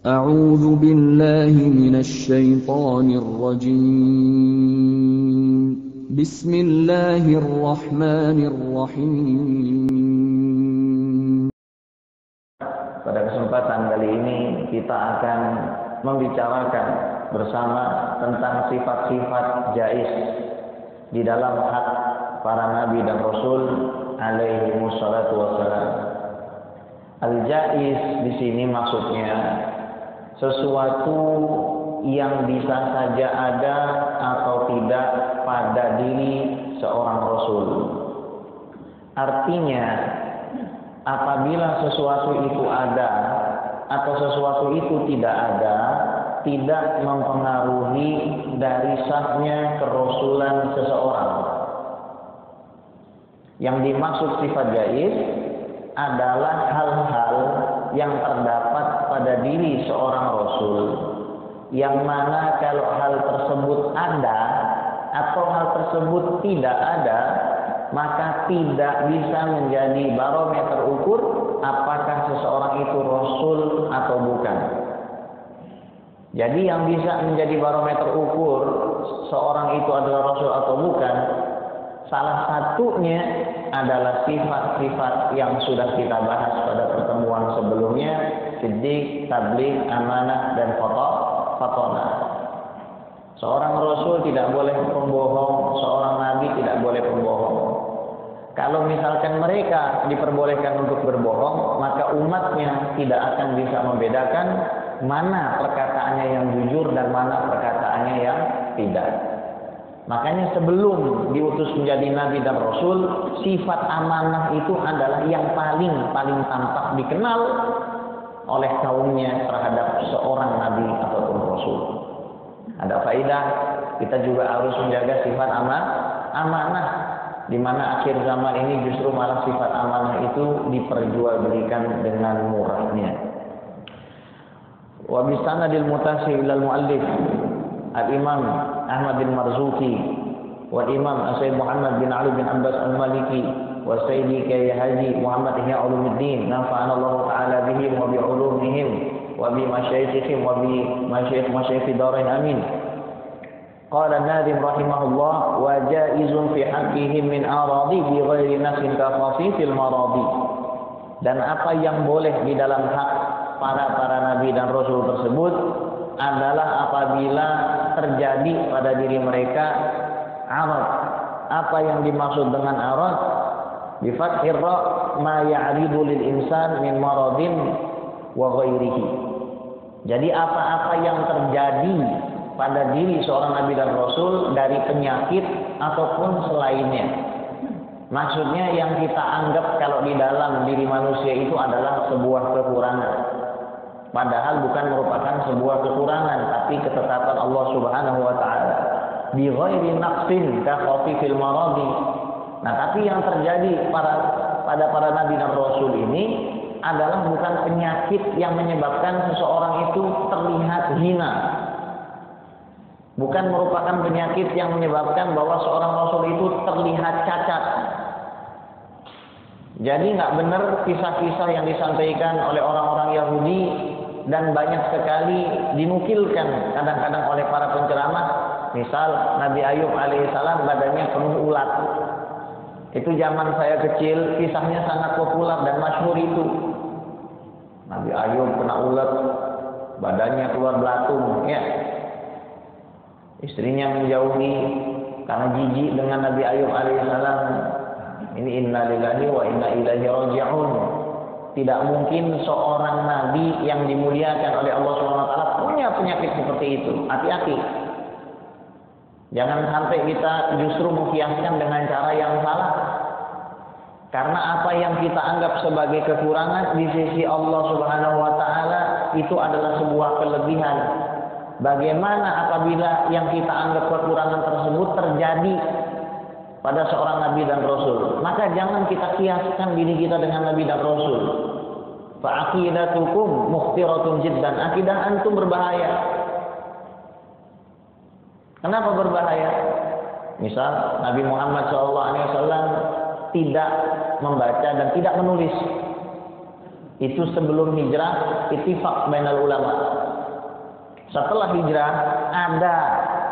أعوذ بالله من الشيطان الرجيم بسم الله الرحمن الرحيم. Pada kesempatan kali ini kita akan membicarakan bersama tentang sifat-sifat jaiz di dalam hak para nabi dan rasul alaihi wassalatu wassalam. Al-jaiz di sini maksudnya sesuatu yang bisa saja ada atau tidak pada diri seorang rasul. Artinya, apabila sesuatu itu ada atau sesuatu itu tidak ada, tidak mempengaruhi dari sahnya kerasulan seseorang. Yang dimaksud sifat jaiz adalah hal-hal yang terdapat pada diri seorang rasul, yang mana kalau hal tersebut ada atau hal tersebut tidak ada, maka tidak bisa menjadi barometer ukur apakah seseorang itu rasul atau bukan. Jadi yang bisa menjadi barometer ukur seorang itu adalah rasul atau bukan, salah satunya adalah sifat-sifat yang sudah kita bahas pada pertemuan sebelumnya: siddiq, tabligh, amanah, dan fatonah. Seorang rasul tidak boleh pembohong, seorang nabi tidak boleh pembohong. Kalau misalkan mereka diperbolehkan untuk berbohong, maka umatnya tidak akan bisa membedakan mana perkataannya yang jujur dan mana perkataannya yang tidak. Makanya sebelum diutus menjadi nabi dan rasul, sifat amanah itu adalah yang paling tampak dikenal oleh kaumnya terhadap seorang nabi ataupun rasul. Ada faedah, kita juga harus menjaga sifat amanah, di mana akhir zaman ini justru malah sifat amanah itu diperjualbelikan dengan murahnya. Wa bisanadil mutasil ilal muallif Al-Imam Ahmad bin Marzuki wal Imam Sayyid Muhammad bin Ali bin Abbas Al-Maliki wa Sayyidi Kyai Haji Muhammad Ihya Ulumuddin nafa'ana Allah ta'ala bihim wa bi ulumihim wa bi masyayikhihim wa bi masyayikh darain amin. Qala an-Nadim rahimahullah wa jaizun fi haqqihim min aradi bi ghairi nafsin ka khafifil maradi. Dan apa yang boleh di dalam hak para nabi dan rasul tersebut adalah apabila terjadi pada diri mereka arad. Apa yang dimaksud dengan arad? Bi fathir ra ma ya'ridu lil insan min maradin wa ghairihi. Jadi apa-apa yang terjadi pada diri seorang nabi dan rasul dari penyakit ataupun selainnya. Maksudnya yang kita anggap kalau di dalam diri manusia itu adalah sebuah kekurangan. Padahal bukan merupakan sebuah kekurangan, tapi ketetapan Allah Subhanahu wa taala. Bi ghairi naqsin ka khafifil maradi. Nah, tapi yang terjadi pada para nabi dan rasul ini adalah bukan penyakit yang menyebabkan seseorang itu terlihat hina. Bukan merupakan penyakit yang menyebabkan bahwa seorang rasul itu terlihat cacat. Jadi nggak benar kisah-kisah yang disampaikan oleh orang-orang Yahudi dan banyak sekali dinukilkan kadang-kadang oleh para penceramah. Misal Nabi Ayub alaihissalam badannya penuh ulat. Itu zaman saya kecil kisahnya sangat populer dan masyhur itu. Nabi Ayub kena ulat, badannya keluar belatung, ya. Istrinya menjauhi karena jijik dengan Nabi Ayub alaihissalam. Ini inna lillahi wa inna ilaihi raji'un. Tidak mungkin seorang nabi yang dimuliakan oleh Allah SWT punya penyakit seperti itu. Hati-hati. Jangan sampai kita justru mengkiaskan dengan cara yang salah. Karena apa yang kita anggap sebagai kekurangan di sisi Allah Subhanahu wa taala itu adalah sebuah kelebihan. Bagaimana apabila yang kita anggap kekurangan tersebut terjadi pada seorang nabi dan rasul? Maka jangan kita kiaskan diri kita dengan nabi dan rasul. Fa aqidatukum mukhtiratun jiddan. Akidah antum berbahaya. Kenapa berbahaya? Misal Nabi Muhammad SAW tidak membaca dan tidak menulis. Itu sebelum hijrah, ittifaq bainal ulama. Setelah hijrah, ada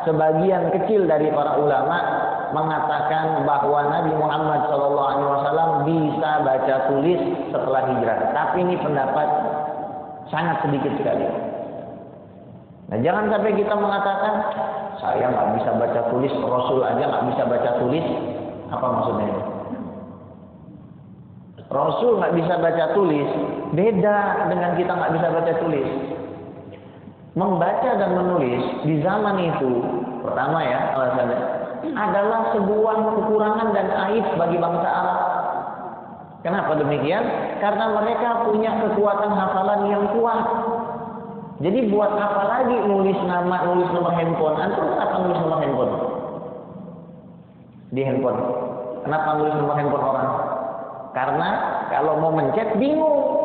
sebagian kecil dari para ulama mengatakan bahwa Nabi Muhammad SAW bisa baca tulis setelah hijrah. Tapi ini pendapat sangat sedikit sekali. Nah, jangan sampai kita mengatakan saya nggak bisa baca tulis, Rasul aja nggak bisa baca tulis. Apa maksudnya? Rasul nggak bisa baca tulis, beda dengan kita nggak bisa baca tulis. Membaca dan menulis di zaman itu, pertama ya alasannya, adalah sebuah kekurangan dan aib bagi bangsa Arab. Kenapa demikian? Karena mereka punya kekuatan hafalan yang kuat. Jadi buat apa lagi nulis nama, nulis nomor handphone? Antum kenapa nulis nomor handphone? Di handphone. Kenapa nulis nomor handphone orang? Karena kalau mau mencet bingung.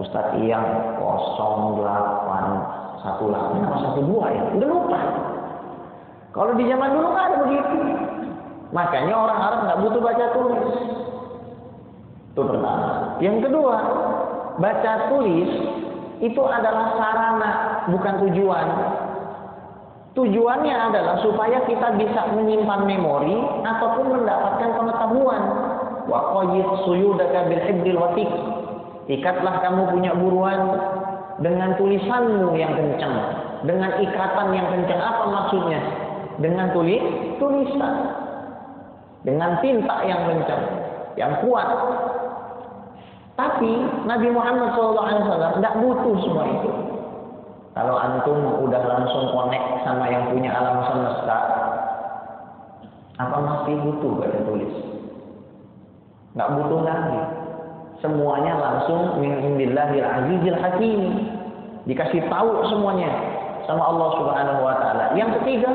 Ustadz yang 0818 atau 12 ya, udah lupa. Kalau di zaman dulu nggak ada begitu. Makanya orang Arab nggak butuh baca tulis. Itu pertama. Yang kedua, baca tulis itu adalah sarana, bukan tujuan. Tujuannya adalah supaya kita bisa menyimpan memori ataupun mendapatkan pengetahuan. Wa qayyid suyudaka bil hibdil watiq. Ikatlah kamu punya buruan dengan tulisanmu yang kencang, dengan ikatan yang kencang. Apa maksudnya? Dengan tulisan, dengan tinta yang kencang, yang kuat. Tapi Nabi Muhammad SAW tidak butuh semua itu. Kalau antum udah langsung connect sama yang punya alam semesta, apa masih butuh baca tulis? Nggak butuh lagi. Semuanya langsung min indillahil azizil hakim. Dikasih tahu semuanya sama Allah Subhanahu wa taala. Yang ketiga,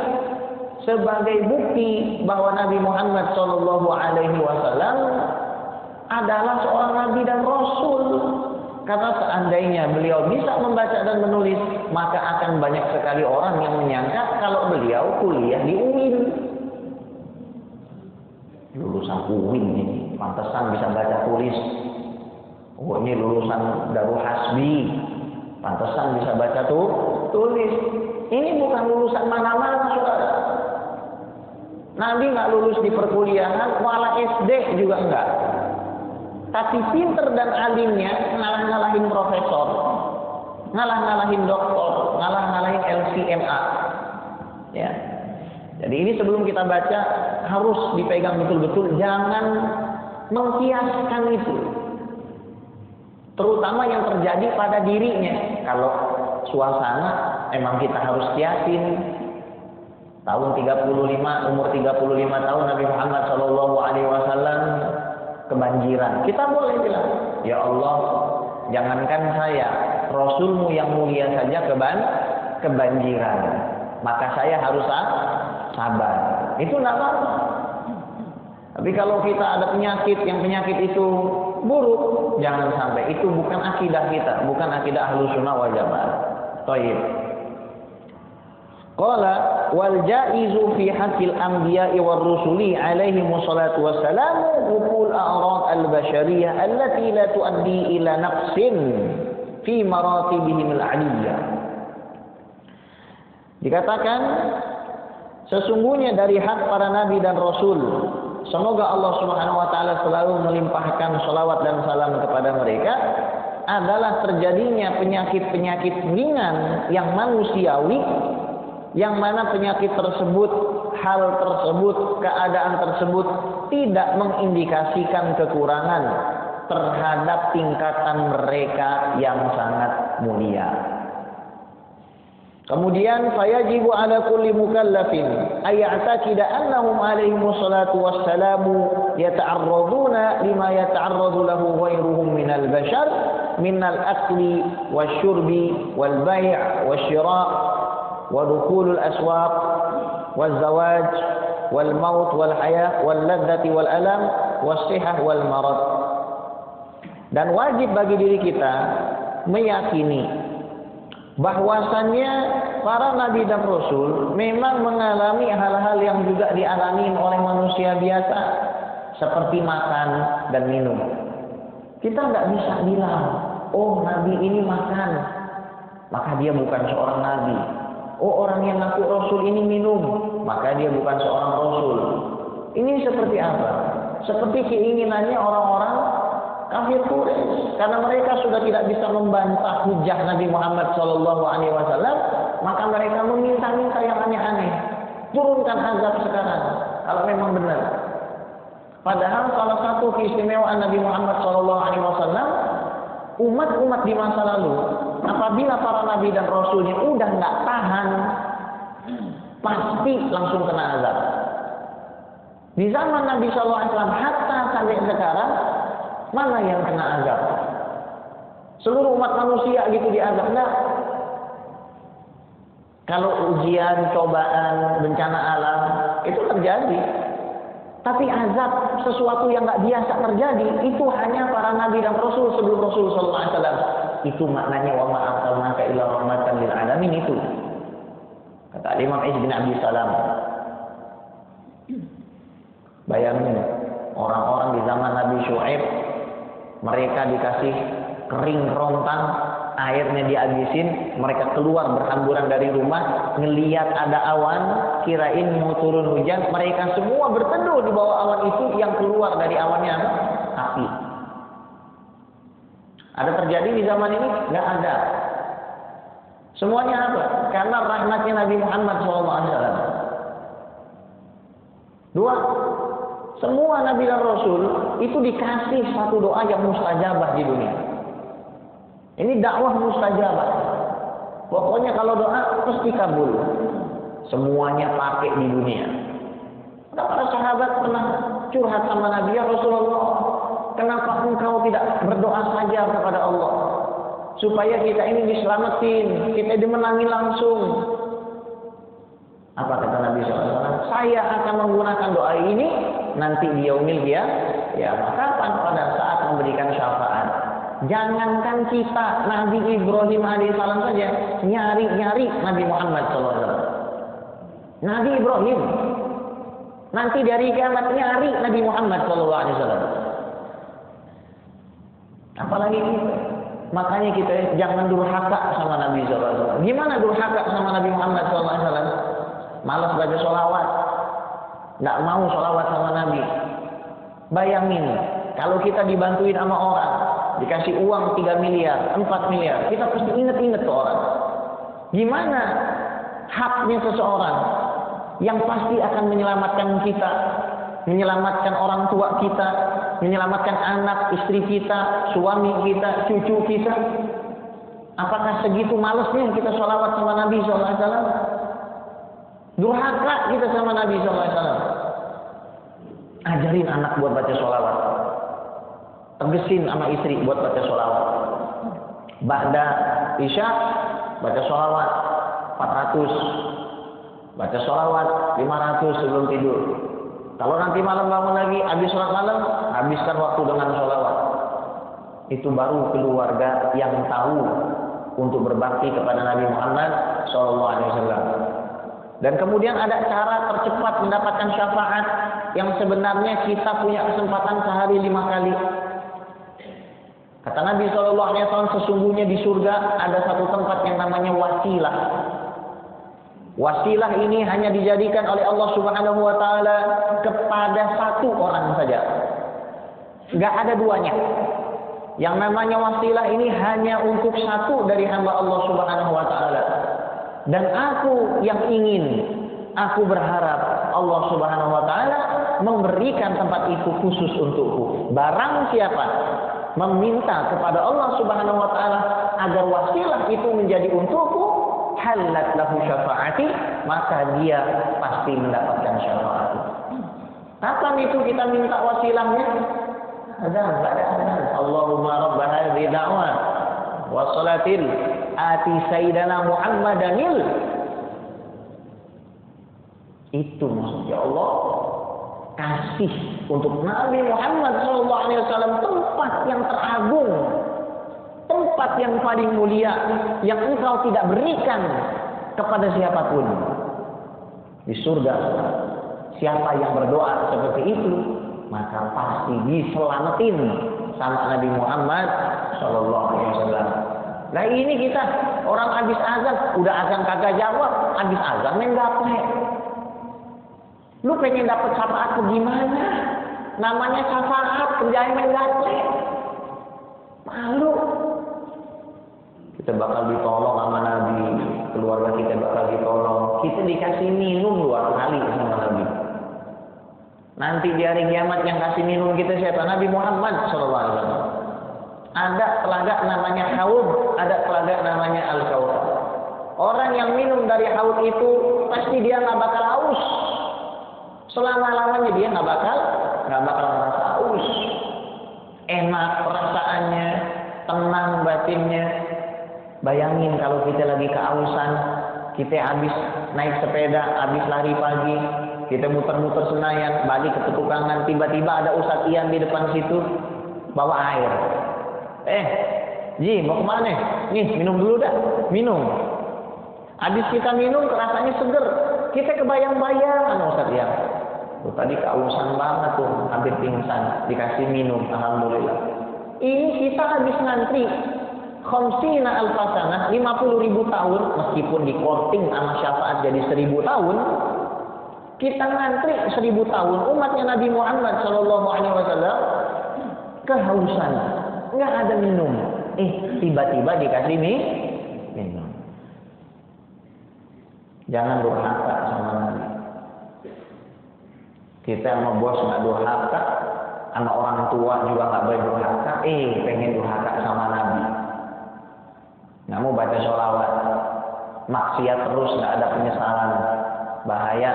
sebagai bukti bahwa Nabi Muhammad SAW adalah seorang nabi dan rasul. Karena seandainya beliau bisa membaca dan menulis, maka akan banyak sekali orang yang menyangka kalau beliau kuliah di UIN. Lulusan UIN ini, pantesan bisa baca tulis. Oh, ini lulusan Darul Hasbi, pantesan bisa baca tulis. Ini bukan lulusan mana-mana, saudara. Nabi nggak lulus di perkuliahan, malah SD juga enggak. Tapi pinter dan alimnya ngalah-ngalahin profesor, ngalah-ngalahin doktor, ngalah-ngalahin LCMA. Ya. Jadi ini sebelum kita baca harus dipegang betul-betul, jangan mengkiaskan itu. Terutama yang terjadi pada dirinya. Kalau suasana emang kita harus kiasin. Tahun 35, umur 35 tahun Nabi Muhammad SAW kebanjiran. Kita boleh bilang, ya Allah, jangankan saya, Rasulmu yang mulia saja kebanjiran. Maka saya harus sabar. Itu tidak apa-apa. Tapi kalau kita ada penyakit, yang penyakit itu buruk, jangan sampai. Itu bukan akidah kita, bukan akidah Ahlus Sunnah wal Jamaah. Thayyib. Qala wal jaizu fi haqqil anbiya'i war rusuli alaihi wassalatu wassalamu uqul a'rad al-bashariyah allati la tuaddi ila naqsin fi maratibihim al-'aliyyah. Dikatakan sesungguhnya dari hak para nabi dan rasul, semoga Allah Subhanahu wa taala selalu melimpahkan salawat dan salam kepada mereka, adalah terjadinya penyakit-penyakit ringan yang manusiawi, yang mana penyakit tersebut, hal tersebut, keadaan tersebut tidak mengindikasikan kekurangan terhadap tingkatan mereka yang sangat mulia. Kemudian fayajibu ala kulli mukallafin ay'taqida annahum alaihi wassalatu wassalamu yata'arraduna lima yata'arradu lahu ghairuhum minal bashar minal akli wasyurbi wal bai' wasyira' ودخول الأسواق والزواج والموت والحياة واللذة والألم والصحة والمرض. Dan wajib bagi diri kita meyakini bahwasannya para nabi dan rasul memang mengalami hal-hal yang juga dialami oleh manusia biasa, seperti makan dan minum. Kita nggak bisa bilang oh nabi ini makan, maka dia bukan seorang nabi. Oh orang yang ngaku rasul ini minum, maka dia bukan seorang rasul. Ini seperti apa? Seperti keinginannya orang-orang kafir Quraisy, karena mereka sudah tidak bisa membantah hujah Nabi Muhammad SAW, maka mereka meminta-minta yang aneh-aneh. Turunkan azab sekarang, kalau memang benar. Padahal salah satu keistimewaan Nabi Muhammad SAW, umat-umat di masa lalu, apabila para nabi dan rasulnya udah nggak tahan, pasti langsung kena azab. Di zaman Nabi SAW, hatta sampai sekarang, mana yang kena azab? Seluruh umat manusia gitu diazab? Enggak. Kalau ujian, cobaan, bencana alam, itu terjadi. Tapi azab, sesuatu yang nggak biasa terjadi, itu hanya para nabi dan rasul sebelum Rasul SAW. Itu maknanya wa ma arsalnaka illa rahmatan lil alamin itu. Kata Imam Izz bin Abi Salam. Bayangin, orang-orang di zaman Nabi Syuaib, mereka dikasih kering rontang, airnya dihabisin, mereka keluar berhamburan dari rumah, ngelihat ada awan, kirain mau turun hujan, mereka semua berteduh di bawah awan itu, yang keluar dari awannya api. Ada terjadi di zaman ini? Nggak ada. Semuanya apa? Karena rahmatnya Nabi Muhammad SAW. Dua, semua nabi dan rasul itu dikasih satu doa yang mustajabah di dunia. Ini dakwah mustajabah. Pokoknya kalau doa pasti kabul. Semuanya pakai di dunia. Para sahabat pernah curhat sama Nabi, ya Rasulullah, kenapa engkau tidak berdoa saja kepada Allah supaya kita ini diselamatin, kita dimenangi langsung? Apa kata Nabi SAW? Saya akan menggunakan doa ini nanti di yaumil qiyamah, pada saat memberikan syafaat. Jangankan kita, Nabi Ibrahim alaihissalam saja nyari-nyari Nabi Muhammad SAW. Nabi Ibrahim nanti dari kiamat nyari Nabi Muhammad SAW. Apalagi kita. Makanya kita jangan durhaka sama Nabi SAW. Gimana durhaka sama Nabi Muhammad SAW? Malas baca sholawat, nggak mau sholawat sama Nabi. Bayangin, kalau kita dibantuin sama orang, dikasih uang 3 miliar, 4 miliar, kita pasti inget-inget tuh orang. Gimana haknya seseorang yang pasti akan menyelamatkan kita, menyelamatkan orang tua kita, menyelamatkan anak, istri kita, suami kita, cucu kita? Apakah segitu malesnya kita sholawat sama Nabi SAW? Durhaka kita sama Nabi SAW. Ajarin anak buat baca sholawat. Tegesin sama istri buat baca sholawat. Ba'da isya baca sholawat 400. Baca sholawat 500 sebelum tidur. Kalau nanti malam bangun lagi, habis sholat malam, habiskan waktu dengan sholawat. Itu baru keluarga yang tahu untuk berbakti kepada Nabi Muhammad SAW. Dan kemudian ada cara tercepat mendapatkan syafaat yang sebenarnya kita punya kesempatan sehari 5 kali. Kata Nabi SAW, sesungguhnya di surga ada satu tempat yang namanya wasilah. Wasilah ini hanya dijadikan oleh Allah Subhanahu wa Ta'ala kepada satu orang saja. Nggak ada duanya. Yang namanya wasilah ini hanya untuk satu dari hamba Allah Subhanahu wa Ta'ala. Dan aku yang ingin, aku berharap Allah Subhanahu wa Ta'ala memberikan tempat itu khusus untukku. Barang siapa meminta kepada Allah Subhanahu wa Ta'ala agar wasilah itu menjadi untukku, halat lahu syafaati, maka dia pasti mendapatkan syafaat. Kapan itu kita minta wasilahnya? Azan, pada azan. Allahumma rabb hadhihi da'wah wa salatil ati sayyidana Muhammadanil. Itu maksudnya Allah kasih untuk Nabi Muhammad SAW tempat yang teragung, tempat yang paling mulia yang engkau tidak berikan kepada siapapun di surga. Siapa yang berdoa seperti itu, maka pasti diselamatin sama Nabi Muhammad Sallallahu Alaihi Wasallam. Nah ini kita orang habis azan, udah azan kagak jawab, habis azan main gaple. Lu pengen dapat syafaat gimana? Namanya syafaat, kerjain main gaple. Malu. Kita bakal ditolong sama Nabi, keluarga kita bakal ditolong. Kita dikasih minum 2 kali sama Nabi. Nanti di hari kiamat yang kasih minum kita siapa? Nabi Muhammad SAW. Ada telaga namanya haud, ada telaga namanya al-kautsar. Orang yang minum dari haud itu pasti dia nggak bakal haus. Selama-lamanya dia nggak bakal merasa haus. Enak perasaannya, tenang batinnya. Bayangin kalau kita lagi kehausan, kita habis naik sepeda, habis lari pagi, kita muter-muter Senayan, balik ke petukangan, tiba-tiba ada Ustadz Ian di depan situ bawa air. Ji, mau kemana? Nih, minum dulu dah. Minum. Habis kita minum, rasanya seger. Kita kebayang-bayang, Ustadz Ian. Tadi kehausan banget tuh, hampir pingsan. Dikasih minum, alhamdulillah. Ini kita habis ngantri. Khamsina alfasanah, 50.000 tahun, meskipun dikorting sama syafaat jadi 1.000 tahun, kita ngantri 1.000 tahun. Umatnya Nabi Muhammad SAW kehausan, nggak ada minum. Tiba-tiba dikasih minum. Jangan durhaka sama Nabi. Kita sama bos nggak durhaka, sama orang tua juga nggak boleh durhaka. Pengen durhaka sama Nabi. Nggak mau baca sholawat, maksiat terus, nggak ada penyesalan, bahaya.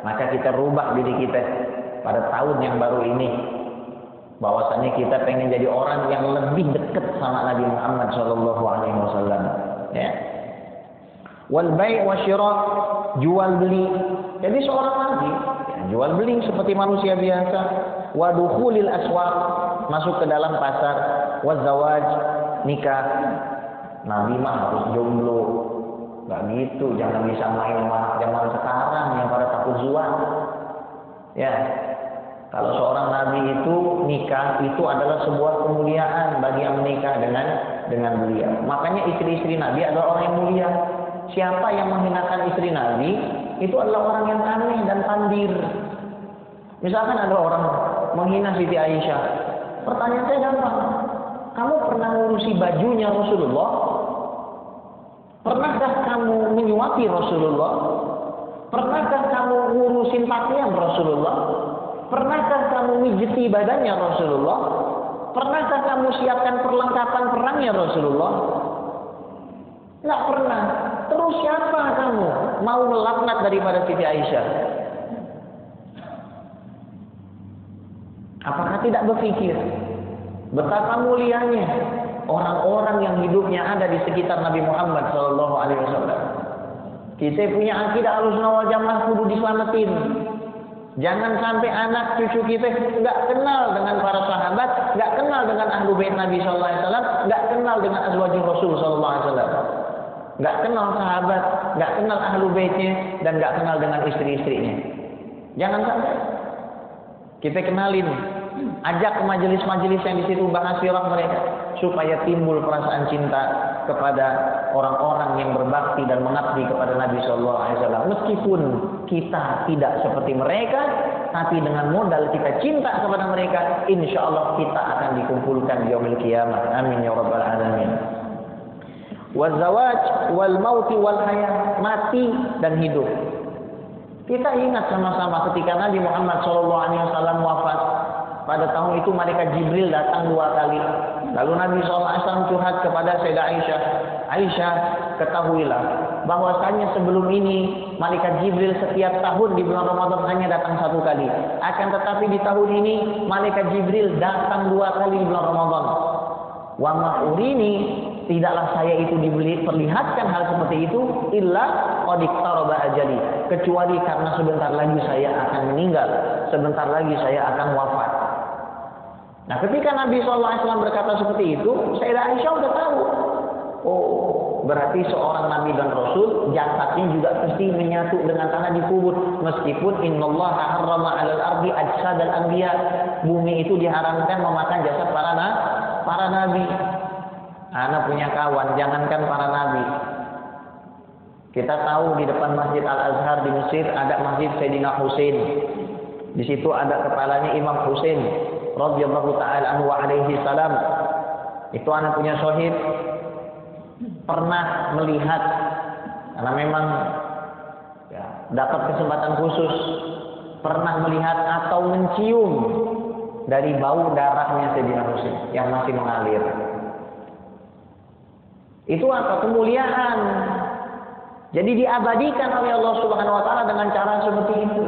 Maka kita rubah diri kita pada tahun yang baru ini, bahwasanya kita pengen jadi orang yang lebih dekat sama Nabi Muhammad SAW. Ya. Wal bai' wa syira', jual beli. Jadi seorang Nabi jual beli seperti manusia biasa. Wa dukhulil aswaq, masuk ke dalam pasar. Wa zawaj, nikah. Nabi mah harus jomblo, nggak gitu. Jangan bisa main zaman sekarang yang pada takut zuan. Ya, kalau seorang Nabi itu nikah itu adalah sebuah kemuliaan bagi yang menikah dengan beliau. Makanya istri-istri Nabi adalah orang yang mulia. Siapa yang menghinakan istri Nabi itu adalah orang yang aneh dan pandir. Misalkan ada orang menghina Siti Aisyah, pertanyaan saya gampang. Kamu pernah ngurusi bajunya Rasulullah? Pernahkah kamu menyuapi Rasulullah? Pernahkah kamu ngurusin pakaian Rasulullah? Pernahkah kamu mijiti badannya Rasulullah? Pernahkah kamu siapkan perlengkapan perangnya Rasulullah? Nggak pernah. Terus siapa kamu mau melaknat daripada Siti Aisyah? Apakah tidak berpikir betapa mulianya orang-orang yang hidupnya ada di sekitar Nabi Muhammad SAW? Kita punya akidah Ahlussunnah wal Jamaah kudu diselamatin. Jangan sampai anak cucu kita nggak kenal dengan para sahabat, nggak kenal dengan ahlu bait Nabi SAW, nggak kenal dengan azwajur Rasul SAW, nggak kenal sahabat, nggak kenal ahlu baitnya, dan nggak kenal dengan istri-istrinya. Jangan sampai. Kita kenalin, ajak ke majelis-majelis yang di situ bahas sirah mereka, supaya timbul perasaan cinta kepada orang-orang yang berbakti dan mengabdi kepada Nabi SAW. Meskipun kita tidak seperti mereka, tapi dengan modal kita cinta kepada mereka, insya Allah kita akan dikumpulkan di yaumil qiyamah. Amin ya rabbal alamin. Wazawaj wal mauti wal hayat, mati dan hidup. Kita ingat sama-sama ketika Nabi Muhammad SAW wafat. Pada tahun itu malaikat Jibril datang 2 kali. Lalu Nabi SAW curhat kepada Sayyidah Aisyah. Aisyah, ketahuilah bahwasanya sebelum ini malaikat Jibril setiap tahun di bulan Ramadan hanya datang 1 kali. Akan tetapi di tahun ini malaikat Jibril datang 2 kali di bulan Ramadan. Wa ma'urini, tidaklah saya itu diperlihatkan hal seperti itu illa qad iqtaraba ajali, kecuali karena sebentar lagi saya akan meninggal, sebentar lagi saya akan wafat. Nah, ketika Nabi SAW berkata seperti itu, Sayyidah Aisyah sudah tahu. Oh, berarti seorang Nabi dan Rasul jasadnya juga pasti menyatu dengan tanah dikubur. Meskipun innallaha harrama 'alal ardi ajsadal anbiya, bumi itu diharamkan memakan jasad para nabi. Ana punya kawan, jangankan para nabi. Kita tahu di depan Masjid Al-Azhar di Mesir ada Masjid Sayyidina Husain. Di situ ada kepalanya Imam Husain radhiyallahu taala anhu alaihi salam. Itu ana punya syahid pernah melihat, karena memang ya, dapat kesempatan khusus, pernah melihat atau mencium dari bau darahnya Sayyidina Husain yang masih mengalir. Itu apa? Kemuliaan. Jadi diabadikan oleh Allah Subhanahu wa taala dengan cara seperti itu.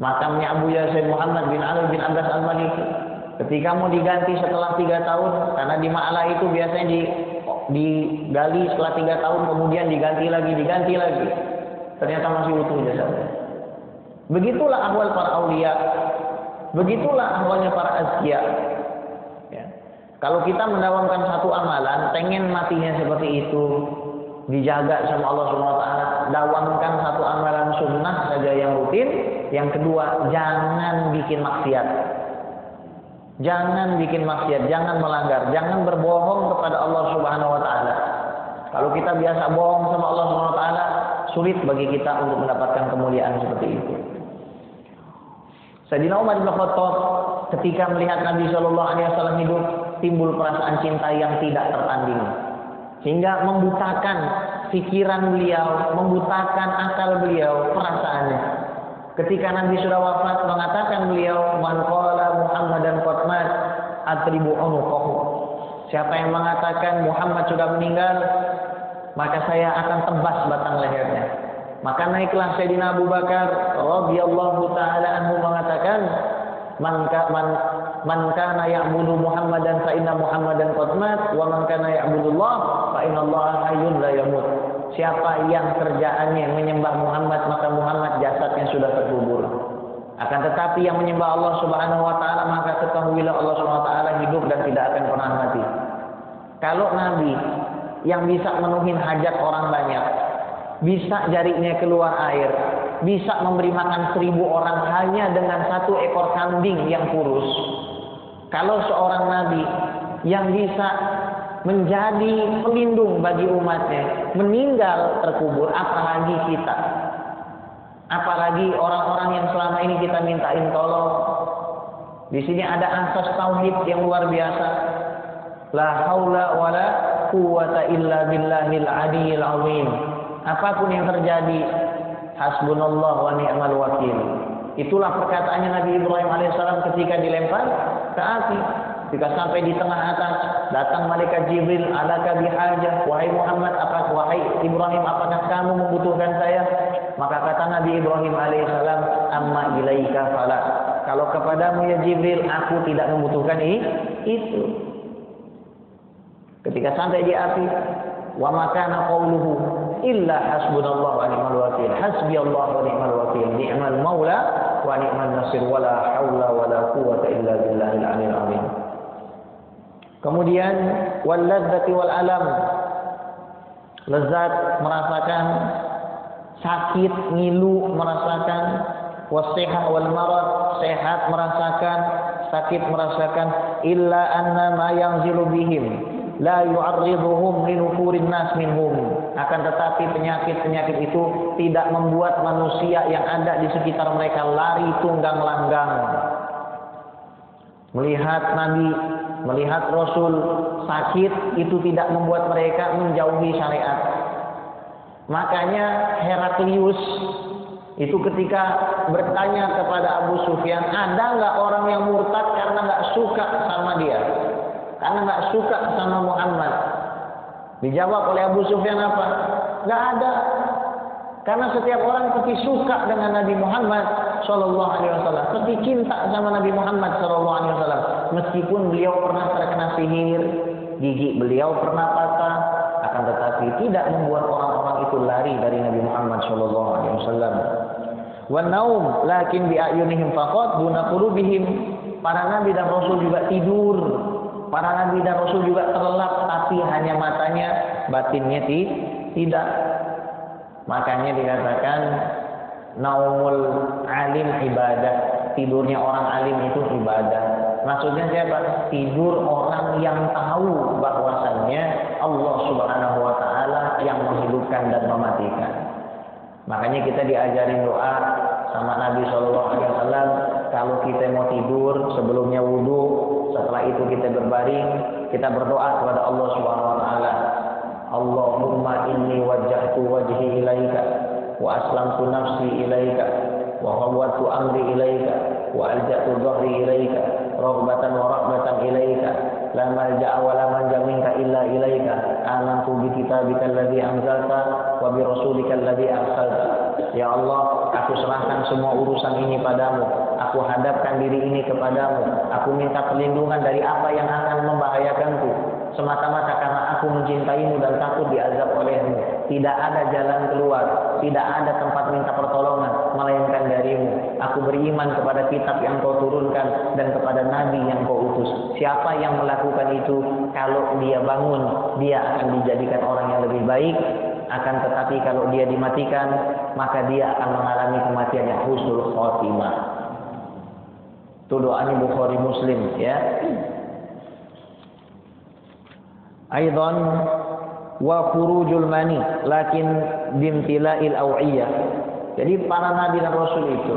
Makamnya Abu Yasin Muhammad bin Ali bin Abbas Al-Maliki ketika mau diganti setelah 3 tahun, karena di Ma'la itu biasanya digali setelah 3 tahun, kemudian diganti lagi. Ternyata masih utuh jasadnya. Begitulah ahwal para aulia. Begitulah ahwalnya para azkiya. Ya. Kalau kita mendawamkan satu amalan, pengen matinya seperti itu, dijaga sama Allah Subhanahu wa taala, dawamkan satu amalan sunnah saja yang rutin. Yang kedua, jangan bikin maksiat. Jangan bikin maksiat, jangan melanggar, jangan berbohong kepada Allah Subhanahu wa taala. Kalau kita biasa bohong sama Allah Subhanahu wa taala, sulit bagi kita untuk mendapatkan kemuliaan seperti itu. Sayyidina Umar bin Khattab ketika melihat Nabi Shallallahu alaihi wasallam hidup, timbul perasaan cinta yang tidak tertandingi. Sehingga membutakan pikiran beliau, membutakan akal beliau, perasaannya. Ketika Nabi sudah wafat, mengatakan beliau, "Man qala Muhammadan qad mat, atribu unuqahu." Siapa yang mengatakan Muhammad sudah meninggal, maka saya akan tebas batang lehernya. Maka naiklah Sayyidina Abu Bakar radhiyallahu taala anhu mengatakan, Man kana ya'budu Muhammadan fa inna Muhammadan qad mat, wa man kana ya'budullah fa inna Allaha hayyun la yamut. Siapa yang kerjaannya menyembah Muhammad, maka Muhammad jasadnya sudah terkubur. Akan tetapi yang menyembah Allah Subhanahu wa taala, maka ketahuilah Allah Subhanahu wa taala hidup dan tidak akan pernah mati. Kalau nabi yang bisa menuhin hajat orang banyak, bisa jarinya keluar air, bisa memberi makan 1000 orang hanya dengan 1 ekor kambing yang kurus. Kalau seorang nabi yang bisa menjadi pelindung bagi umatnya meninggal terkubur, apalagi kita, apalagi orang-orang yang selama ini kita mintain tolong. Di sini ada asas tauhid yang luar biasa. La haula wala quwwata illa billahil aliyil azim. Apapun yang terjadi, hasbunallah wa ni'mal wakil. Itulah perkataannya Nabi Ibrahim alaihissalam ketika dilempar ke api. Ketika sampai di tengah atas, datang malaikat Jibril, alaka bihajah, wahai Muhammad, wahai Ibrahim, apakah kamu membutuhkan saya? Maka kata Nabi Ibrahim alaihissalam, amma ilaika fala. Kalau kepadamu ya Jibril, aku tidak membutuhkan itu. Ketika sampai di api, wa makana qauluhu illa hasbunallah wa ni'mal wakil. Hasbiyallah wa ni'mal wakil. Ni'mal maula wa ni'mal nasir, wala haula wala quwwata illa billahil aliyil azim. Kemudian wal ladzati wal alam. Lezat merasakan, sakit ngilu merasakan, wasihah wal marad, sehat merasakan, sakit merasakan, illa anna ma yanzilu bihim la yu'arriduhum li nufurin nas minhum. Akan tetapi penyakit-penyakit itu tidak membuat manusia yang ada di sekitar mereka lari tunggang langgang. Melihat Nabi, melihat Rasul sakit itu tidak membuat mereka menjauhi syariat. Makanya Heraklius itu ketika bertanya kepada Abu Sufyan, ada nggak orang yang murtad karena nggak suka sama dia, karena nggak suka sama Muhammad? Dijawab oleh Abu Sufyan apa? Nggak ada. Karena setiap orang pasti suka dengan Nabi Muhammad Sallallahu Alaihi Wasallam, pasti cinta sama Nabi Muhammad Sallallahu Alaihi Wasallam. Meskipun beliau pernah terkena sihir, gigi beliau pernah patah, akan tetapi tidak membuat orang-orang itu lari dari Nabi Muhammad Sallallahu Alaihi Wasallam. Wan naum lakin bi ayunihim faqat duna qulubihim. Para nabi dan rasul juga tidur. Para nabi dan rasul juga terlelap, tapi hanya matanya, batinnya tidak. Makanya dikatakan naumul alim ibadah. Tidurnya orang alim itu ibadah. Maksudnya siapa? Tidur orang yang tahu bahwasannya Allah Subhanahu wa taala yang menghidupkan dan mematikan. Makanya kita diajarin doa sama Nabi Shallallahu alaihi wasallam, kalau kita mau tidur sebelumnya wudu, setelah itu kita berbaring, kita berdoa kepada Allah Subhanahu wa taala. Allahumma inni wajjahtu wajhi ilaika wa aslamtu nafsi ilaika wa fawwadtu amri ilaika wa alja'tu dhahri ilaika raghbatan wa rahbatan ilaika la malja'a wa la manja minka illa ilaika amantu bi kitabika alladzi anzalta wa bi rasulika alladzi arsalta. Ya Allah, aku serahkan semua urusan ini padamu, aku hadapkan diri ini kepadamu, aku minta perlindungan dari apa yang akan membahayakanku, semata-mata karena aku mencintaimu dan takut diazab olehmu. Tidak ada jalan keluar, tidak ada tempat minta pertolongan melainkan darimu. Aku beriman kepada kitab yang kau turunkan dan kepada nabi yang kau utus. Siapa yang melakukan itu, kalau dia bangun, dia akan dijadikan orang yang lebih baik. Akan tetapi kalau dia dimatikan, maka dia akan mengalami kematian yang husnul khotimah. Itu doanya Bukhari Muslim, ya. Aidan wa khurujul mani lakin bimtila'il aw'iyah. Jadi para nabi dan rasul itu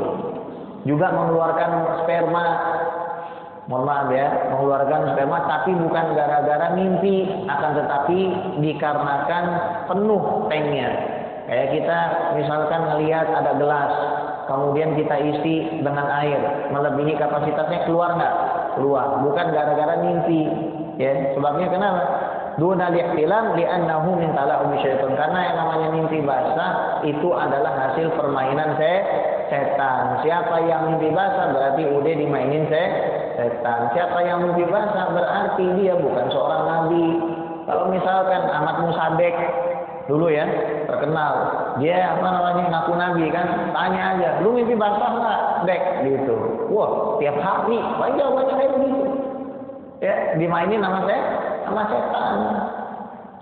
juga mengeluarkan sperma, mohon maaf ya, mengeluarkan sperma tapi bukan gara-gara mimpi, akan tetapi dikarenakan penuh tanknya. Kayak kita misalkan ngelihat ada gelas, kemudian kita isi dengan air, melebihi kapasitasnya, keluar nggak? Keluar, bukan gara-gara mimpi. Ya, sebabnya kenapa? Duna lihtilam li'annahu min tala'ubi syaitan. Karena yang namanya mimpi basah itu adalah hasil permainan setan. Siapa yang mimpi basah berarti udah dimainin setan. Siapa yang mimpi basah berarti dia bukan seorang nabi. Kalau misalkan Ahmad Musadek dulu ya, terkenal, dia ngaku nabi kan, tanya aja, lu mimpi basah nggak, Dek? Gitu. Wah, tiap hari banyak kayak begitu. Ya, dimainin sama setan.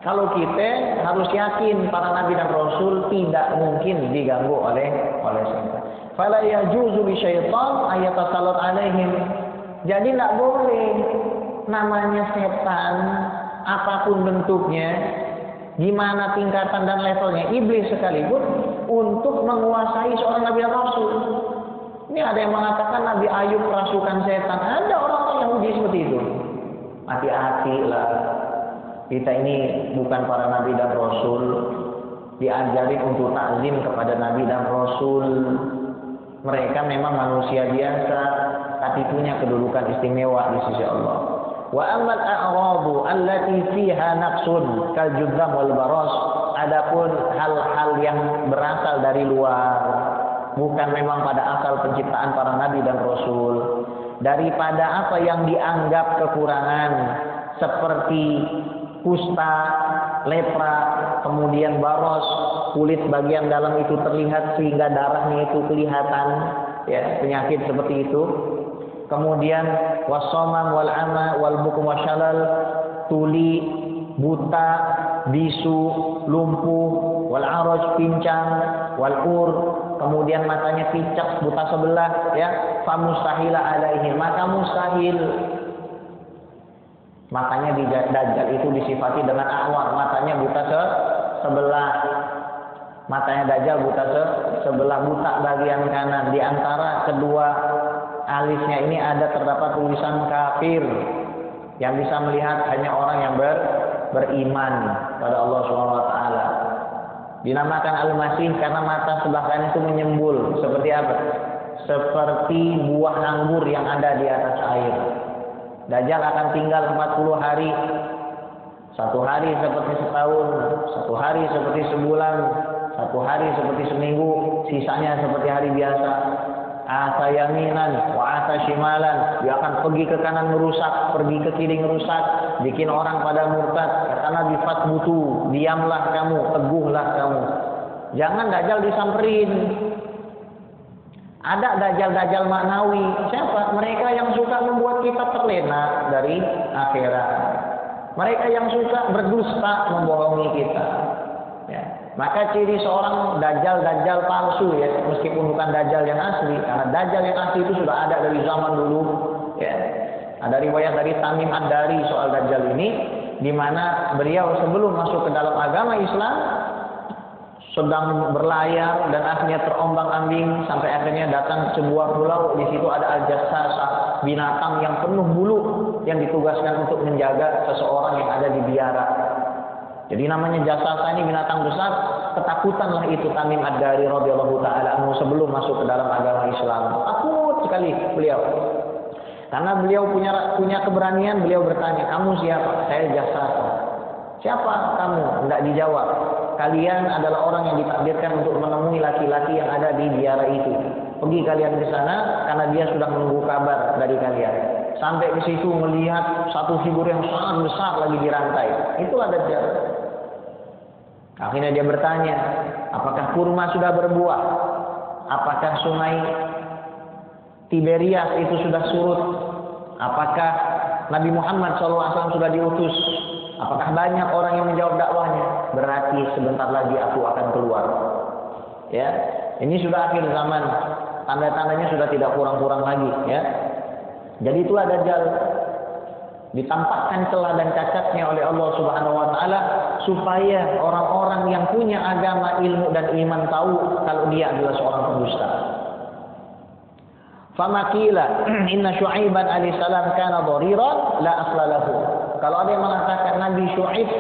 Kalau kita harus yakin para nabi dan rasul tidak mungkin diganggu oleh setan. Fala yajuzu li syaitan ayatasallat alaihim. Jadi tidak boleh namanya setan apapun bentuknya, gimana tingkatan dan levelnya, iblis sekalipun untuk menguasai seorang nabi dan rasul. Ini ada yang mengatakan Nabi Ayub kerasukan setan. Ada orang-orang Yahudi seperti itu. Hati-hati lah. Kita ini bukan para nabi dan rasul, diajarin untuk takzim kepada nabi dan rasul. Mereka memang manusia biasa, tapi punya kedudukan istimewa di sisi Allah. Wa ammal a'radu allati fiha naqsun kal judzam wal baras. Adapun hal-hal yang berasal dari luar, bukan memang pada asal penciptaan para nabi dan rasul, daripada apa yang dianggap kekurangan seperti kusta, lepra, kemudian baros, kulit bagian dalam itu terlihat sehingga darahnya itu kelihatan, ya, penyakit seperti itu. Kemudian wasomam wal ama wal bukum wasyalal, tuli, buta, bisu, lumpuh, wal araj, pincang, wal ur, kemudian matanya picak, buta sebelah, ya, fa mustahila alaihi, maka mustahil. Makanya di Dajjal itu disifati dengan awar, matanya buta sebelah. Matanya Dajjal buta sebelah, buta bagian kanan. Di antara kedua alisnya ini terdapat tulisan kafir. Yang bisa melihat hanya orang yang beriman pada Allah SWT. Dinamakan Al-Masih karena mata sebelah kanan itu menyembul. Seperti apa? Seperti buah anggur yang ada di atas air. Dajjal akan tinggal 40 hari. Satu hari seperti setahun, satu hari seperti sebulan, satu hari seperti seminggu, sisanya seperti hari biasa. Asa yaminan wa asa shimalan. Dia akan pergi ke kanan merusak, pergi ke kiri merusak, bikin orang pada murtad. Kata Nabi, fatbutu, diamlah kamu, teguhlah kamu. Jangan Dajjal disamperin. Ada dajjal-dajjal maknawi. Siapa? Mereka yang suka membuat kita terlena dari akhirat. Mereka yang suka berdusta, membohongi kita. Ya. Maka ciri seorang dajjal palsu, ya, meskipun bukan dajjal yang asli, karena dajjal yang asli itu sudah ada dari zaman dulu. Ya. Ada riwayat dari Tamim Ad-Dari soal Dajjal ini, di mana beliau sebelum masuk ke dalam agama Islam sedang berlayar dan akhirnya terombang-ambing sampai akhirnya datang sebuah pulau. Di situ ada Al-Jassasah, binatang yang penuh bulu yang ditugaskan untuk menjaga seseorang yang ada di biara. Jadi namanya Jassasah ini binatang besar. Ketakutanlah itu Tamim Ad-Dari radhiyallahu taala anhu sebelum masuk ke dalam agama Islam. Takut sekali beliau. Karena beliau punya keberanian, beliau bertanya, "Kamu siapa?" "Saya Jassasah." "Siapa kamu?" Tidak dijawab. "Kalian adalah orang yang ditakdirkan untuk menemui laki-laki yang ada di biara itu. Pergi kalian ke sana karena dia sudah menunggu kabar dari kalian." Sampai ke situ melihat satu figur yang sangat besar lagi dirantai. Itulah Dajjal. Akhirnya dia bertanya, "Apakah kurma sudah berbuah? Apakah sungai Tiberias itu sudah surut? Apakah Nabi Muhammad SAW sudah diutus? Apakah banyak orang yang menjawab dakwahnya? Berarti sebentar lagi aku akan keluar." Ya, ini sudah akhir zaman. Tanda-tandanya sudah tidak kurang-kurang lagi. Ya, jadi itulah Dajjal. Ditampakkan celah dan cacatnya oleh Allah Subhanahu Wa Taala supaya orang-orang yang punya agama, ilmu dan iman tahu kalau dia adalah seorang pendusta. Famakila inna Syuaiban alaihissalam kana dhariran la asla lahu. Kalau ada yang mengatakan Nabi Syuaib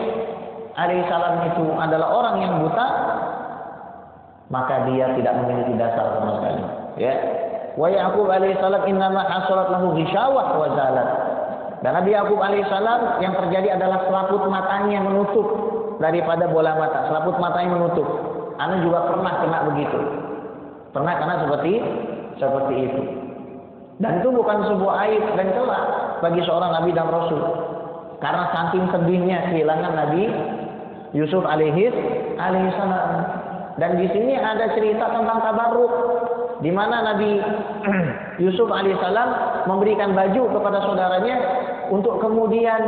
alaihissalam itu adalah orang yang buta, maka dia tidak memiliki dasar sama sekali. Ya. Wa Yaqub alaihissalam innama hasalat lahu ghisyawah wa zalat. Dan Nabi Yaqub alaihissalam yang terjadi adalah selaput matanya menutup daripada bola mata. Selaput matanya menutup. Anda juga pernah kena begitu. Pernah kena seperti itu. Dan itu bukan sebuah aib dan celah bagi seorang Nabi dan Rasul. Karena saking sedihnya kehilangan Nabi Yusuf alaihissalam. Dan di sini ada cerita tentang tabarruk, di mana Nabi Yusuf alaihissalam memberikan baju kepada saudaranya untuk kemudian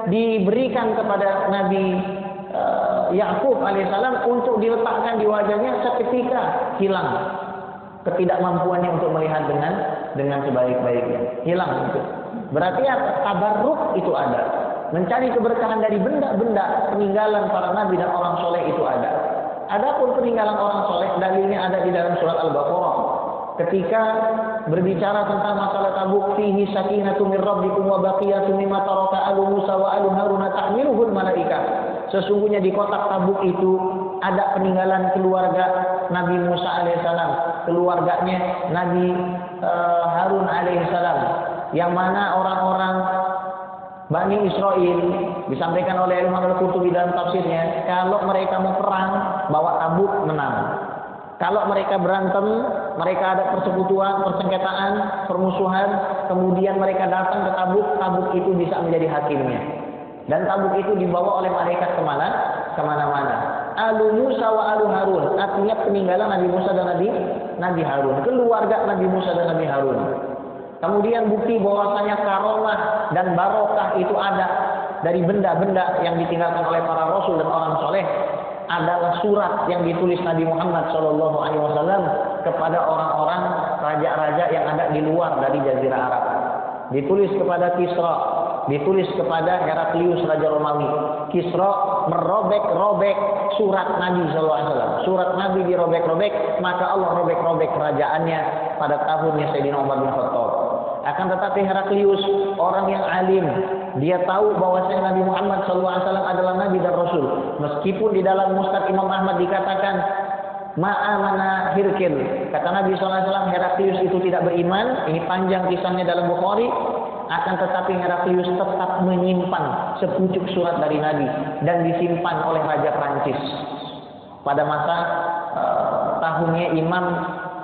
diberikan kepada Nabi Yaqub alaihissalam untuk diletakkan di wajahnya seketika hilang ketidakmampuannya untuk melihat dengan sebaik-baiknya. Hilang itu. Berarti tabarruk itu ada. Mencari keberkahan dari benda-benda peninggalan para nabi dan orang soleh itu ada. Adapun peninggalan orang soleh, dalilnya ada di dalam surat Al-Baqarah. Ketika berbicara tentang masalah Tabuk, fihi sakinatu min rabbikum wa baqiyatu mimma taraka alu Musa wa alu Harun tahmiluhul malaikah. Sesungguhnya di kotak Tabuk itu ada peninggalan keluarga Nabi Musa alaihissalam, keluarganya Nabi Harun alaihissalam, yang mana orang-orang Bani Israel, disampaikan oleh Imam Al-Qurtubi dalam tafsirnya, kalau mereka mau perang bawa Tabuk menang. Kalau mereka berantem, mereka ada persekutuan, persengketaan, permusuhan, kemudian mereka datang ke Tabuk, Tabuk itu bisa menjadi hakimnya. Dan Tabuk itu dibawa oleh malaikat kemana-mana. Alu Musa wa alu Harun, artinya peninggalan Nabi Musa dan Nabi Harun, keluarga Nabi Musa dan Nabi Harun. Kemudian bukti bahwasanya karomah dan barokah itu ada dari benda-benda yang ditinggalkan oleh para rasul dan orang soleh adalah surat yang ditulis Nabi Muhammad SAW kepada orang-orang raja-raja yang ada di luar dari Jazirah Arab. Ditulis kepada Kisra, ditulis kepada Heraklius Raja Romawi. Kisra merobek-robek surat Nabi SAW. Surat Nabi dirobek-robek, maka Allah robek-robek kerajaannya pada tahunnya Sayyidina Umar bin Khattab. Akan tetapi Heraklius, orang yang alim, dia tahu bahwasanya Nabi Muhammad SAW adalah Nabi dan Rasul. Meskipun di dalam Musnad Imam Ahmad dikatakan ma'amana Hirkil, kata Nabi SAW, Heraklius itu tidak beriman. Ini panjang kisahnya dalam Bukhari. Akan tetapi Heraklius tetap menyimpan sepucuk surat dari Nabi dan disimpan oleh Raja Prancis pada masa tahunnya Imam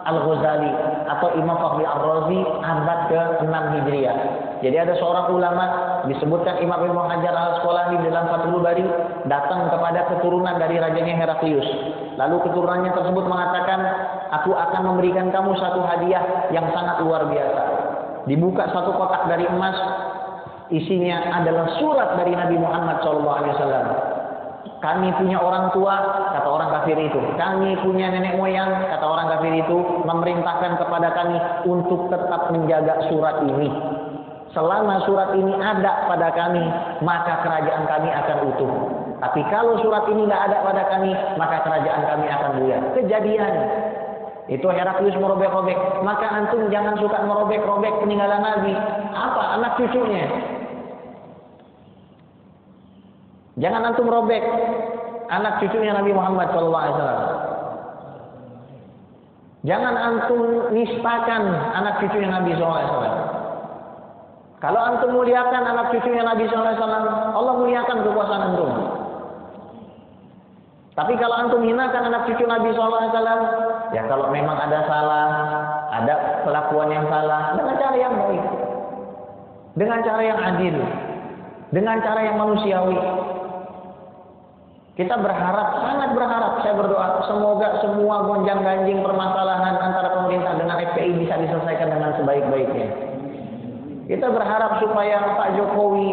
Al-Ghazali atau Imam Fakhri Ar-Razi abad ke-6 Hijriah. Jadi ada seorang ulama disebutkan Imam Ibnu Hajar Al-Asqalani dalam Fathul Bari datang kepada keturunan dari rajanya Heraklius. Lalu keturunannya tersebut mengatakan, "Aku akan memberikan kamu satu hadiah yang sangat luar biasa." Dibuka satu kotak dari emas, isinya adalah surat dari Nabi Muhammad SAW. Kami punya orang tua, kata orang kafir itu. Kami punya nenek moyang, kata orang kafir itu, memerintahkan kepada kami untuk tetap menjaga surat ini. selama surat ini ada pada kami, maka kerajaan kami akan utuh. Tapi kalau surat ini nggak ada pada kami, maka kerajaan kami akan buyar. Kejadian. Itu Heraklius merobek-robek. Maka antum jangan suka merobek-robek peninggalan Nabi. Apa? Anak cucunya. Jangan antum robek anak cucunya Nabi Muhammad SAW. Jangan antum nistakan anak cucunya Nabi SAW. Kalau antum muliakan anak cucunya Nabi SAW, Allah muliakan kekuasaan antum. Tapi kalau antum hinakan anak cucu Nabi SAW, ya kalau memang ada salah, ada kelakuan yang salah, dengan cara yang baik, dengan cara yang adil, dengan cara yang manusiawi. Kita berharap, sangat berharap, saya berdoa, semoga semua gonjang-ganjing permasalahan antara pemerintah dengan FPI bisa diselesaikan dengan sebaik-baiknya. Kita berharap supaya Pak Jokowi,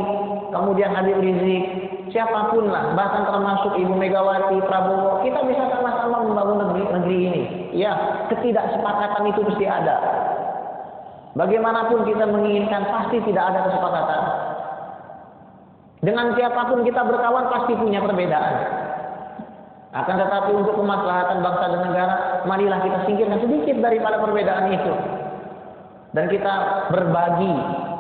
kemudian Habib Rizik, siapapun lah, bahkan termasuk Ibu Megawati, Prabowo, kita bisa sama-sama membangun negeri ini. Ya, ketidaksepakatan itu pasti ada. Bagaimanapun kita menginginkan, pasti tidak ada kesepakatan. Dengan siapapun kita berkawan pasti punya perbedaan. Akan tetapi untuk kemaslahatan bangsa dan negara, marilah kita singkirkan sedikit daripada perbedaan itu. Dan kita berbagi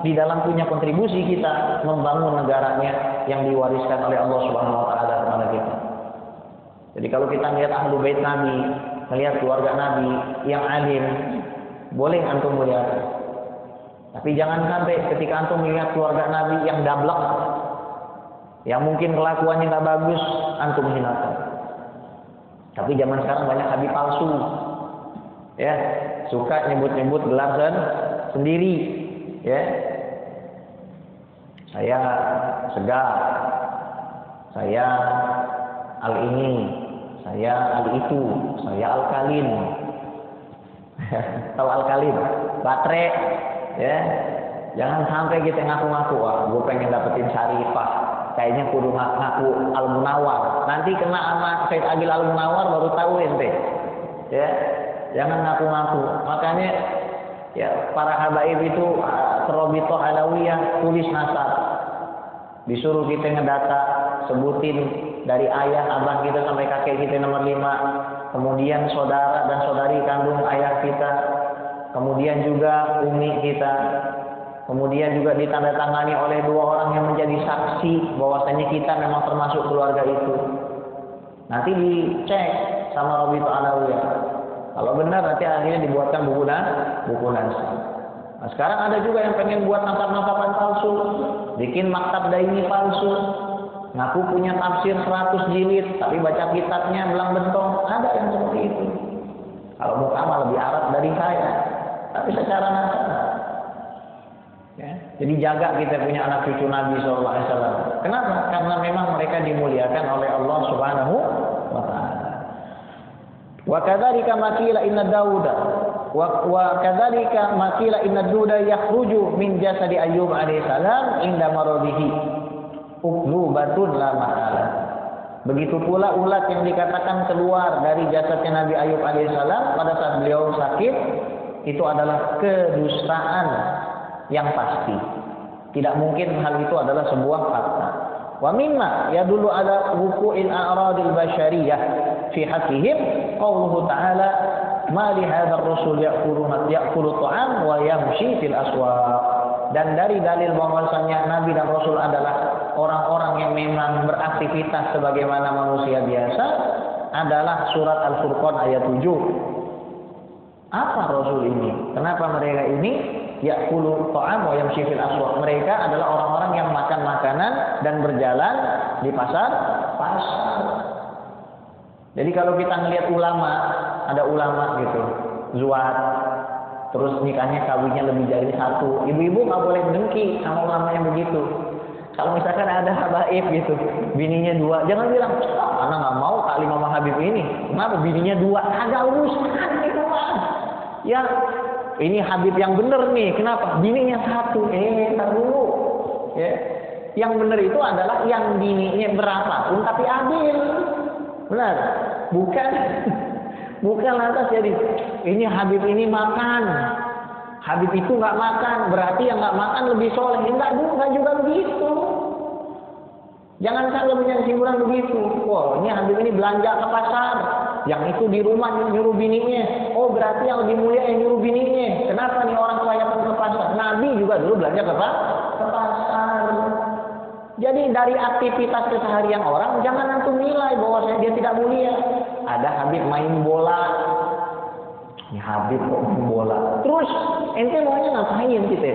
di dalam punya kontribusi kita membangun negaranya yang diwariskan oleh Allah Subhanahu wa taala kepada kita. Jadi kalau kita melihat ahlu bait Nabi, melihat keluarga Nabi yang alim, boleh antum muliakan. Tapi jangan sampai ketika antum melihat keluarga Nabi yang dablek, yang mungkin kelakuannya nggak bagus, antum hinakan. Tapi zaman sekarang banyak habib palsu, ya, suka nyebut-nyebut gelar sendiri, ya. Saya Segar, saya Al ini, saya Al itu, saya Alkalin. Tahu Alkalin? Baterai, ya. Jangan sampai kita ngaku-ngaku, wah, gue pengen dapetin syarifah. Kayaknya kudu ngaku Al-Munawar. Nanti kena sama Said Agil Al-Munawar baru tahu ente. Ya, jangan ngaku-ngaku. Makanya ya para habaib itu Rabithah Alawiyah tulis nasab. Disuruh kita ngedata, sebutin dari ayah abah kita sampai kakek kita nomor 5. Kemudian saudara dan saudari kandung ayah kita. Kemudian juga umi kita. Kemudian juga ditandatangani oleh 2 orang yang menjadi saksi bahwasanya kita memang termasuk keluarga itu. Nanti dicek sama Rabithah Alawiyah. Kalau benar nanti akhirnya dibuatkan buku nasab. Nah, sekarang ada juga yang pengen buat nasab-nasaban palsu, bikin maktab daimi palsu, ngaku punya tafsir 100 jilid, tapi baca kitabnya belang bentong. Ada yang seperti itu. Kalau muka mah lebih Arab dari saya, tapi secara nasab. Ya, jadi jaga kita punya anak cucu Nabi SAW. Kenapa? Karena memang mereka dimuliakan oleh Allah Subhanahu wa taala. Wa kadzalika makila inna Dauda wa kadzalika makila inna Dauda yakhruju min jasadi Ayyub alaihi salam inda maradihi uklubatun la mahala. Begitu pula ulat yang dikatakan keluar dari jasadnya Nabi Ayyub alaihi salam pada saat beliau sakit, itu adalah kedustaan yang pasti. Tidak mungkin hal itu adalah sebuah fakta. Wa mimma yadullu ala wuqu'il a'radil basyariyah fi haqqihim qauluhu ta'ala ma li hadzal rasul ya'kulu ta'am wa yamshi fil aswaq. Dan dari dalil bahwasanya Nabi dan Rasul adalah orang-orang yang memang beraktivitas sebagaimana manusia biasa adalah surat Al-Furqan ayat 7. Apa Rasul ini? Kenapa mereka ini ya'kulu ta'am wa yamshi fil aswaq? Mereka adalah orang-orang yang makan makanan dan berjalan di pasar. Jadi kalau kita ngelihat ulama, ada ulama gitu, zuhad, terus nikahnya kawinnya lebih dari 1. Ibu-ibu nggak boleh dengki sama ulama yang begitu. Kalau misalkan ada habaib gitu, bininya 2, jangan bilang, anak nggak mau kali Mama Habib ini. Kenapa bininya 2? Agak urusan gitu kan. Ya, ini Habib yang benar nih. Kenapa? Bininya 1. Ntar dulu. Ya. Yang benar itu adalah yang bininya berapapun tapi adil. Benar. Bukan lantas jadi ini Habib ini makan. Habib itu nggak makan, berarti yang nggak makan lebih soleh. Enggak juga begitu. Jangan sampai punya kesimpulan begitu. Wah, ini Habib ini belanja ke pasar, yang itu di rumah nyuruh bininya. Oh, berarti yang lebih mulia yang nyuruh bininya. Kenapa nih orang kebanyakan ke pasar? Nabi juga dulu belanja ke pasar. Jadi dari aktivitas keseharian orang, jangan antum nilai bahwa dia tidak mulia. Ada Habib main bola. Ini Habib kok main bola. Terus ente maunya ngapain kita?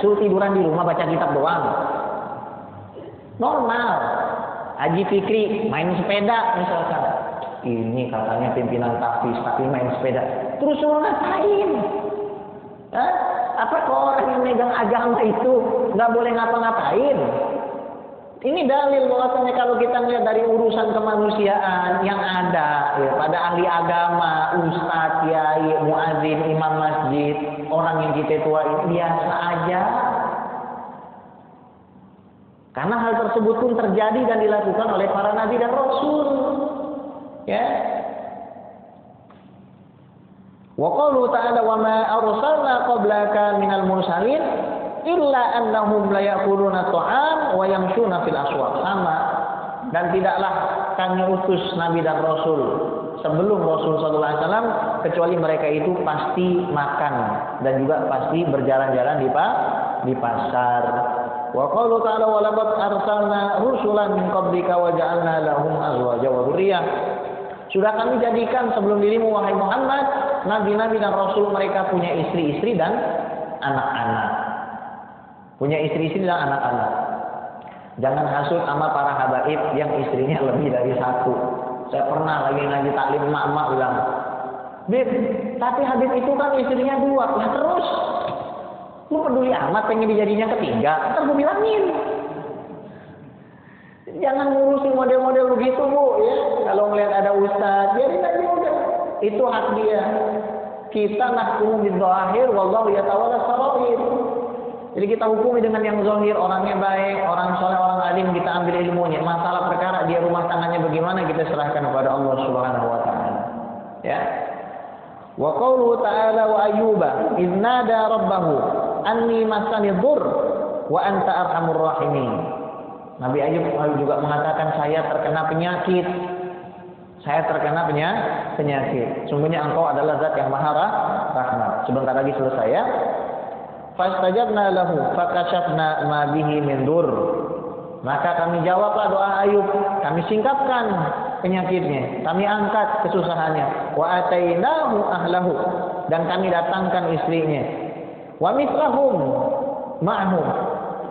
Suruh tiduran di rumah baca kitab doang. Normal. Haji Fikri main sepeda misalkan. Ini katanya pimpinan tahfiz tapi main sepeda. Terus mau ngapain? Apa kalau orang yang megang agama itu nggak boleh ngapa-ngapain? Ini dalil bahwasanya kalau kita melihat dari urusan kemanusiaan yang ada ya, pada ahli agama, ustadz, kiai, muadzin, imam masjid, orang yang kita tuain biasa aja. Karena hal tersebut pun terjadi dan dilakukan oleh para nabi dan rasul. Ya. Wa qalu ta'ala wa ma arsalna qablaka minal mursalin illa annahum la yaquluna ta'am wa yamshuna fil aswaq. Sama. Dan tidaklah kami utus nabi dan rasul sebelum Rasul sallallahu alaihi wasallam kecuali mereka itu pasti makan dan juga pasti berjalan-jalan di pasar. Wa qalu ta'ala wa laqad arsalna rusulan min qablika wa ja'alna lahum azwaja wa dzurriyyah. Sudah kami jadikan sebelum dirimu wahai Muhammad nabi-nabi dan rasul mereka punya istri-istri dan anak-anak. Punya istri-istri dan anak-anak. Jangan hasut sama para habaib yang istrinya lebih dari satu. Saya pernah lagi ngaji taklim emak-emak bilang, "Bib, tapi Habib itu kan istrinya 2." Lah terus lu peduli amat pengen dijadinya ketiga? Ntar gue bilangin. Jangan ngurusin model-model begitu, Bu, ya. Kalau melihat ada ustaz, biarin aja udah. Itu hak dia. Kita nahkumu bidzahir wallahu yatawalla sarair. Jadi kita hukumi dengan yang zahir, orangnya baik, orang soleh, orang alim, kita ambil ilmunya. Masalah perkara dia rumah tangannya bagaimana kita serahkan kepada Allah Subhanahu wa taala. Ya. Wa qauluhu ta'ala wa ayyuba idz nada rabbahu anni masani dhurr wa anta arhamur rahimin. Nabi Ayub juga mengatakan saya terkena penyakit. Saya terkena penyakit. Sungguhnya engkau adalah zat yang maha rahmat. Sebentar lagi selesai ya. Fastajabna lahu fakashafna ma bihi min dur. Maka kami jawablah doa Ayub, kami singkapkan penyakitnya, kami angkat kesusahannya. Wa atainahu ahlahu, dan kami datangkan istrinya. Wa mithlahum ma'hum,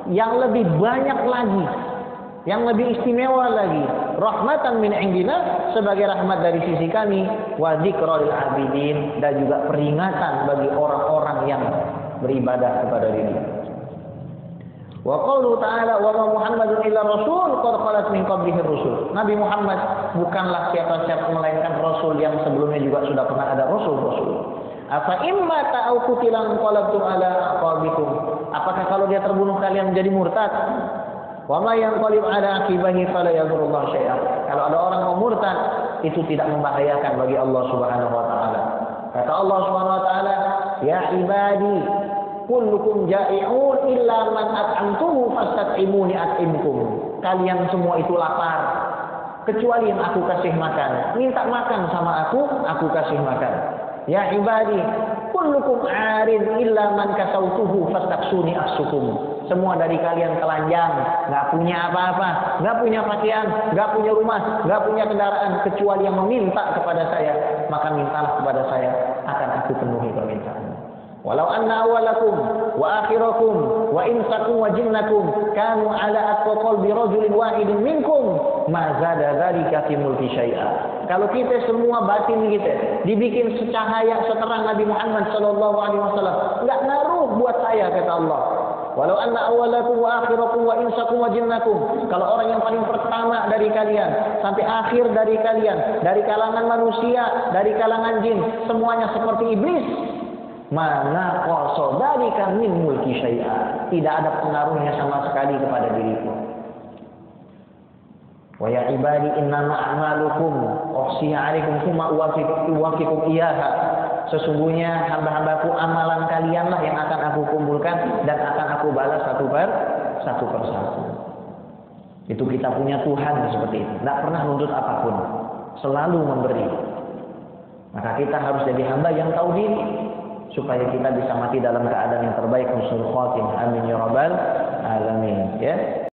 yang lebih banyak lagi, yang lebih istimewa lagi, rahmatan min indina, sebagai rahmat dari sisi kami, wa dzikra lil abidin, dan juga peringatan bagi orang-orang yang beribadah kepada diri. Wa qaulu ta'ala wa ma Muhammadun illa rasul qad khalat min qablihi rusul. Nabi Muhammad bukanlah siapa-siapa melainkan rasul yang sebelumnya juga sudah pernah ada rasul-rasul. Afa imma ta'au qutilan qalabtum ala aqabikum. Apakah kalau dia terbunuh kalian menjadi murtad? Wa ma yanqalib ala aqibahi fala yadurullah syai'a. Kalau ada orang mau murtad, itu tidak membahayakan bagi Allah Subhanahu wa taala. Kata Allah Subhanahu wa taala, "Ya ibadi, kullukum ja'i'un illa man at'amtuhu fastat'imuni at'imkum." Kalian semua itu lapar, kecuali yang aku kasih makan. Minta makan sama aku kasih makan. Ya ibadi, kullukum 'arid illa man kasautuhu fastaksuni aksukum. Semua dari kalian telanjang, nggak punya apa-apa, nggak punya pakaian, nggak punya rumah, nggak punya kendaraan, kecuali yang meminta kepada saya, maka mintalah kepada saya, akan aku penuhi permintaanmu. Walau anna awalakum wa akhirakum wa insakum wa jinnakum kanu ala atqa qalbi rajulin wahidin minkum ma zada dzalika fi mulki syai'a. Kalau kita semua batin kita dibikin secahaya seterang Nabi Muhammad sallallahu alaihi wasallam, enggak ngaruh buat saya, kata Allah. Walau anna awalakum wa akhirakum wa insakum wa jinnakum, kalau orang yang paling pertama dari kalian sampai akhir dari kalian, dari kalangan manusia, dari kalangan jin, semuanya seperti iblis, mana qasa dzalika min mulki syai'a, tidak ada pengaruhnya sama sekali kepada diriku. Wa ya ibadi innama a'malukum uhsiha 'alaikum tsumma uwaffiqukum iyyaha. sesungguhnya hamba-hambaku amalan kalianlah yang akan aku kumpulkan dan akan aku balas satu persatu. Itu kita punya Tuhan seperti itu. Tidak pernah nuntut apapun. Selalu memberi. Maka kita harus jadi hamba yang tahu diri. Supaya kita bisa mati dalam keadaan yang terbaik. Husnul khotimah. Amin ya rabbal alamin. Ya.